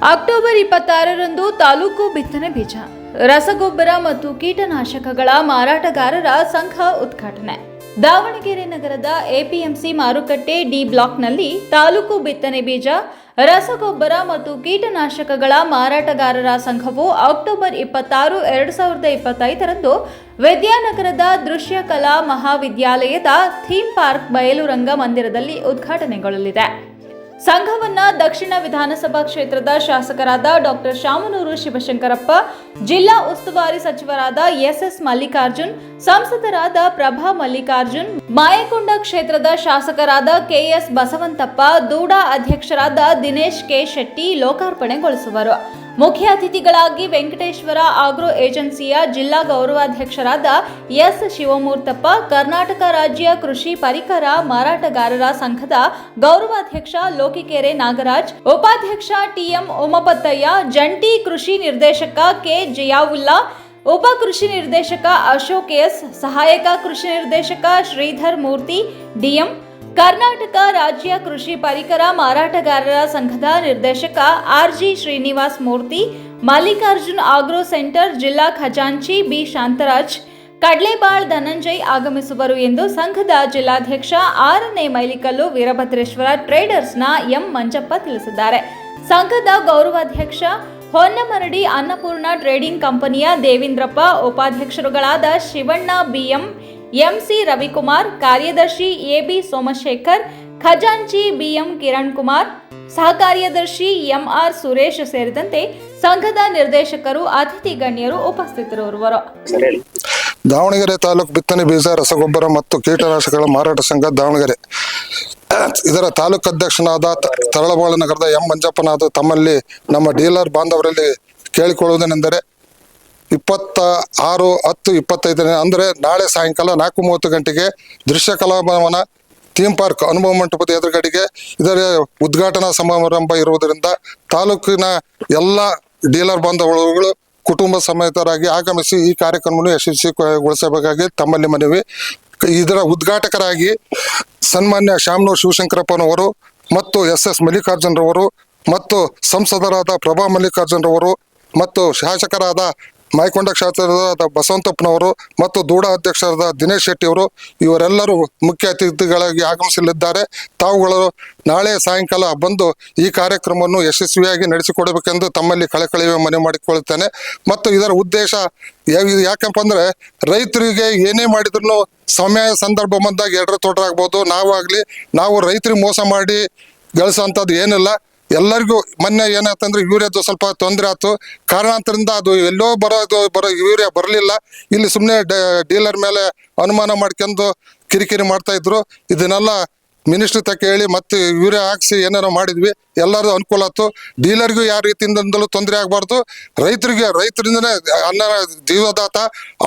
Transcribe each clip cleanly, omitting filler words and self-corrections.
October 26ರಂದು taluk ಬಿತ್ತನೆ ಬೀಜ, ರಸಗೊಬ್ಬರ ಮತ್ತು ಕೀಟನಾಶಕಗಳ ಮಾರಾಟಗಾರರ ಸಂಘ ಉದ್ಘಾಟನೆ. ದಾವಣಗೆರೆ ನಗರದ ಎಪಿಎಂಸಿ ಮಾರುಕಟ್ಟೆ ಡಿ ಬ್ಲಾಕ್ನಲ್ಲಿ ತಾಲೂಕು ಬಿತ್ತನೆ ಬೀಜ, ರಸಗೊಬ್ಬರ ಮತ್ತು ಕೀಟನಾಶಕಗಳ ಮಾರಾಟಗಾರರ ಸಂಘವು ಅಕ್ಟೋಬರ್ 26, 2025ರಂದು ವಿದ್ಯಾನಗರದ ದೃಶ್ಯ ಕಲಾ ಮಹಾವಿದ್ಯಾಲಯದ ಥೀಮ್ ಪಾರ್ಕ್ ಬಯಲು ರಂಗ ಮಂದಿರದಲ್ಲಿ ಉದ್ಘಾಟನೆಗೊಳ್ಳಲಿದೆ. ಸಂಘವನ್ನ ದಕ್ಷಿಣ ವಿಧಾನಸಭಾ ಕ್ಷೇತ್ರದ ಶಾಸಕರಾದ ಡಾಕ್ಟರ್ ಶಾಮನೂರು ಶಿವಶಂಕರಪ್ಪ, ಜಿಲ್ಲಾ ಉಸ್ತುವಾರಿ ಸಚಿವರಾದ ಎಸ್ ಮಲ್ಲಿಕಾರ್ಜುನ್, ಸಂಸದರಾದ ಪ್ರಭಾ ಮಲ್ಲಿಕಾರ್ಜುನ್, ಮಾಯಕೊಂಡ ಕ್ಷೇತ್ರದ ಶಾಸಕರಾದ ಕೆಎಸ್ ಬಸವಂತಪ್ಪ, ದೂಡಾ ಅಧ್ಯಕ್ಷರಾದ ದಿನೇಶ್ ಕೆ ಶೆಟ್ಟಿ ಲೋಕಾರ್ಪಣೆಗೊಳಿಸುವರು. ಮುಖ್ಯ ಅತಿಥಿಗಳಾಗಿ ವೆಂಕಟೇಶ್ವರ ಆಗ್ರೋ ಏಜೆನ್ಸಿಯ ಜಿಲ್ಲಾ ಗೌರವಾಧ್ಯಕ್ಷರಾದ ಎಸ್ ಶಿವಮೂರ್ತಪ್ಪ, ಕರ್ನಾಟಕ ರಾಜ್ಯ ಕೃಷಿ ಪರಿಕರ ಮಾರಾಟಗಾರರ ಸಂಘದ ಗೌರವಾಧ್ಯಕ್ಷ ಲೋಕಿಕೆರೆ ನಾಗರಾಜ್, ಉಪಾಧ್ಯಕ್ಷ ಟಿಎಂ ಉಮಪತ್ತಯ್ಯ, ಜಂಟಿ ಕೃಷಿ ನಿರ್ದೇಶಕ ಕೆ ಜಿಯಾವುಲ್ಲಾ, ಉಪ ಕೃಷಿ ನಿರ್ದೇಶಕ ಅಶೋಕ್ ಎಸ್, ಸಹಾಯಕ ಕೃಷಿ ನಿರ್ದೇಶಕ ಶ್ರೀಧರ್ ಮೂರ್ತಿ ಡಿಎಂ, ಕರ್ನಾಟಕ ರಾಜ್ಯ ಕೃಷಿ ಪರಿಕರ ಮಾರಾಟಗಾರರ ಸಂಘದ ನಿರ್ದೇಶಕ ಆರ್ಜಿ ಶ್ರೀನಿವಾಸ್ ಮೂರ್ತಿ, ಮಲ್ಲಿಕಾರ್ಜುನ್ ಆಗ್ರೋ ಸೆಂಟರ್ ಜಿಲ್ಲಾ ಖಜಾಂಚಿ ಬಿ ಶಾಂತರಾಜ್, ಕಡ್ಲೇಬಾಳ್ ಧನಂಜಯ್ ಆಗಮಿಸುವರು ಎಂದು ಸಂಘದ ಜಿಲ್ಲಾಧ್ಯಕ್ಷ 6ನೇ ಮೈಲಿಕಲ್ಲು ವೀರಭದ್ರೇಶ್ವರ ಟ್ರೇಡರ್ಸ್ನ ಎಂ ಮಂಜಪ್ಪ ತಿಳಿಸಿದ್ದಾರೆ. ಸಂಘದ ಗೌರವಾಧ್ಯಕ್ಷ ಹೊನ್ನಮರಡಿ ಅನ್ನಪೂರ್ಣ ಟ್ರೇಡಿಂಗ್ ಕಂಪನಿಯ ದೇವೇಂದ್ರಪ್ಪ, ಉಪಾಧ್ಯಕ್ಷರುಗಳಾದ ಶಿವಣ್ಣ ಬಿಎಂ, ಎಂಸಿ ರವಿಕುಮಾರ್, ಕಾರ್ಯದರ್ಶಿ ಎಬಿ ಸೋಮಶೇಖರ್, ಖಜಾಂಚಿ ಬಿಎಂ ಕಿರಣ್ ಕುಮಾರ್, ಸಹ ಕಾರ್ಯದರ್ಶಿ ಎಂಆರ್ ಸುರೇಶ್ ಸೇರಿದಂತೆ ಸಂಘದ ನಿರ್ದೇಶಕರು, ಅತಿಥಿ ಗಣ್ಯರು ಉಪಸ್ಥಿತರಿರುವರು. ದಾವಣಗೆರೆ ತಾಲೂಕು ಬಿತ್ತನೆ ಬೀಜ, ರಸಗೊಬ್ಬರ ಮತ್ತು ಕೀಟನಾಶಕಗಳ ಮಾರಾಟ ಸಂಘ ದಾವಣಗೆರೆ ಇದರ ತಾಲೂಕು ಅಧ್ಯಕ್ಷನಾದ ತರಳಬಾಳು ನಗರದ ಎಂ ಮಂಜಪ್ಪನಾದ ತಮ್ಮಲ್ಲಿ ನಮ್ಮ ಡೀಲರ್ ಬಾಂಧವರಲ್ಲಿ ಕೇಳಿಕೊಳ್ಳುವುದೇನೆಂದರೆ 26/10/25 ಅಂದರೆ ನಾಳೆ ಸಾಯಂಕಾಲ 4:30 ಗಂಟೆಗೆ ದೃಶ್ಯ ಕಲಾಭವನ ಥೀಮ್ ಪಾರ್ಕ್ ಅನುಭವ ಮಂಟಪದ ಎದುರುಗಡೆಗೆ ಇದರ ಉದ್ಘಾಟನಾ ಸಮಾರಂಭ ಇರುವುದರಿಂದ ತಾಲೂಕಿನ ಎಲ್ಲ ಡೀಲರ್ ಬಾಂಧವರುಗಳು ಕುಟುಂಬ ಸಮೇತರಾಗಿ ಆಗಮಿಸಿ ಈ ಕಾರ್ಯಕ್ರಮವನ್ನು ಯಶಸ್ವಿಗೊಳಿಸಬೇಕಾಗಿ ತಮ್ಮಲ್ಲಿ ಮನವಿ. ಇದರ ಉದ್ಘಾಟಕರಾಗಿ ಸನ್ಮಾನ್ಯ ಶಾಮನೂರು ಶಿವಶಂಕರಪ್ಪನವರು ಮತ್ತು ಎಸ್ ಮಲ್ಲಿಕಾರ್ಜುನ್ ರವರು ಮತ್ತು ಸಂಸದರಾದ ಪ್ರಭಾ ಮಲ್ಲಿಕಾರ್ಜುನ್ ರವರು ಮತ್ತು ಶಾಸಕರಾದ ಮಾಯಕೊಂಡ ಕ್ಷೇತ್ರದ ಬಸವಂತಪ್ಪನವರು ಮತ್ತು ದೂಡಾ ಅಧ್ಯಕ್ಷರಾದ ದಿನೇಶ್ ಶೆಟ್ಟಿ ಅವರು ಇವರೆಲ್ಲರೂ ಮುಖ್ಯ ಅತಿಥಿಗಳಾಗಿ ಆಗಮಿಸಲಿದ್ದಾರೆ. ತಾವುಗಳು ನಾಳೆ ಸಾಯಂಕಾಲ ಬಂದು ಈ ಕಾರ್ಯಕ್ರಮವನ್ನು ಯಶಸ್ವಿಯಾಗಿ ನಡೆಸಿಕೊಡಬೇಕೆಂದು ತಮ್ಮಲ್ಲಿ ಕಳಕಳಿಯ ಮನವಿ ಮಾಡಿಕೊಳ್ಳುತ್ತೇನೆ. ಮತ್ತು ಇದರ ಉದ್ದೇಶ ಯಾಕಪ್ಪ ಅಂದ್ರೆ ರೈತರಿಗೆ ಏನೇ ಮಾಡಿದ್ರು ಸಮಯ ಸಂದರ್ಭ ಬಂದಾಗ ಎಡ್ರ ತೊಡ್ರಾಗ್ಬೋದು. ನಾವು ರೈತರಿಗೆ ಮೋಸ ಮಾಡಿ ಗಳಿಸೋಂಥದ್ದು ಏನಿಲ್ಲ. ಎಲ್ಲರಿಗೂ ಮೊನ್ನೆ ಏನಾಯ್ತಂದ್ರೆ ಯೂರಿಯಾದು ಸ್ವಲ್ಪ ತೊಂದರೆ ಆಯ್ತು. ಕಾರಣಾಂತರದಿಂದ ಅದು ಎಲ್ಲೋ ಬರೋ ಯೂರಿಯಾ ಬರಲಿಲ್ಲ. ಇಲ್ಲಿ ಸುಮ್ಮನೆ ಡೀಲರ್ ಮೇಲೆ ಅನುಮಾನ ಮಾಡ್ಕೊಂಡು ಕಿರಿಕಿರಿ ಮಾಡ್ತಾ ಇದ್ರು. ಇದನ್ನೆಲ್ಲ ಮಿನಿಸ್ಟ್ರಿ ತಕ್ಕ ಹೇಳಿ ಮತ್ತೆ ಯೂರಿಯಾ ಹಾಕ್ಸಿ ಏನಾರು ಮಾಡಿದ್ವಿ. ಎಲ್ಲರೂ ಅನುಕೂಲ ಆಯ್ತು. ಡೀಲರ್ಗೂ ಯಾವ ರೀತಿಯಿಂದಲೂ ತೊಂದರೆ ಆಗಬಾರ್ದು. ರೈತರಿಂದನೇ ಅನ್ನ ಜೀವದಾತ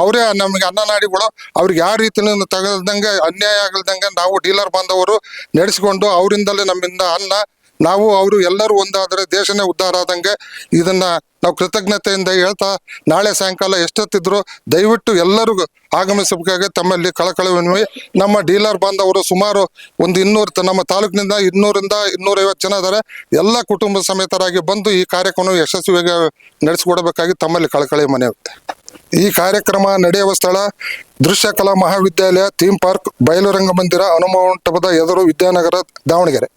ಅವರೇ ನಮಗೆ ಅನ್ನನಾಡಿಗಳು. ಅವ್ರಿಗೆ ಯಾವ ರೀತಿಯಿಂದ ತಗದಂಗೆ ಅನ್ಯಾಯ ಆಗಲ್ದಂಗೆ ನಾವು ಡೀಲರ್ ಬಾಂಧವರು ನಡೆಸಿಕೊಂಡು ಅವರಿಂದಲೇ ನಮ್ಮಿಂದ ಅನ್ನ ನಾವು ಅವರು ಎಲ್ಲರೂ ಒಂದಾದರೆ ದೇಶನೇ ಉದ್ಧಾರ ಆದಂಗೆ ಇದನ್ನ ನಾವು ಕೃತಜ್ಞತೆಯಿಂದ ಹೇಳ್ತಾ ನಾಳೆ ಸಾಯಂಕಾಲ ಎಷ್ಟೊತ್ತಿದ್ರು ದಯವಿಟ್ಟು ಎಲ್ಲರೂ ಆಗಮಿಸಬೇಕಾಗಿ ತಮ್ಮಲ್ಲಿ ಕಳಕಳಿ ವಿನವಿ. ನಮ್ಮ ಡೀಲರ್ ಬಾಂಧವರು ಸುಮಾರು ಒಂದು 200 ನಮ್ಮ ತಾಲೂಕಿನಿಂದ 200ರಿಂದ 250 ಜನ ಇದ್ದಾರೆ. ಎಲ್ಲ ಕುಟುಂಬ ಸಮೇತರಾಗಿ ಬಂದು ಈ ಕಾರ್ಯಕ್ರಮ ಯಶಸ್ವಿಯಾಗಿ ನಡೆಸಿಕೊಡಬೇಕಾಗಿ ತಮ್ಮಲ್ಲಿ ಕಳಕಳಿ ಮನವಿ. ಈ ಕಾರ್ಯಕ್ರಮ ನಡೆಯುವ ಸ್ಥಳ ದೃಶ್ಯ ಕಲಾ ಮಹಾವಿದ್ಯಾಲಯ ಥೀಮ್ ಪಾರ್ಕ್ ಬಯಲು ರಂಗಮಂದಿರ ಅನುಭವ ಮಂಟಪದ ಎದುರು ವಿದ್ಯಾನಗರ ದಾವಣಗೆರೆ.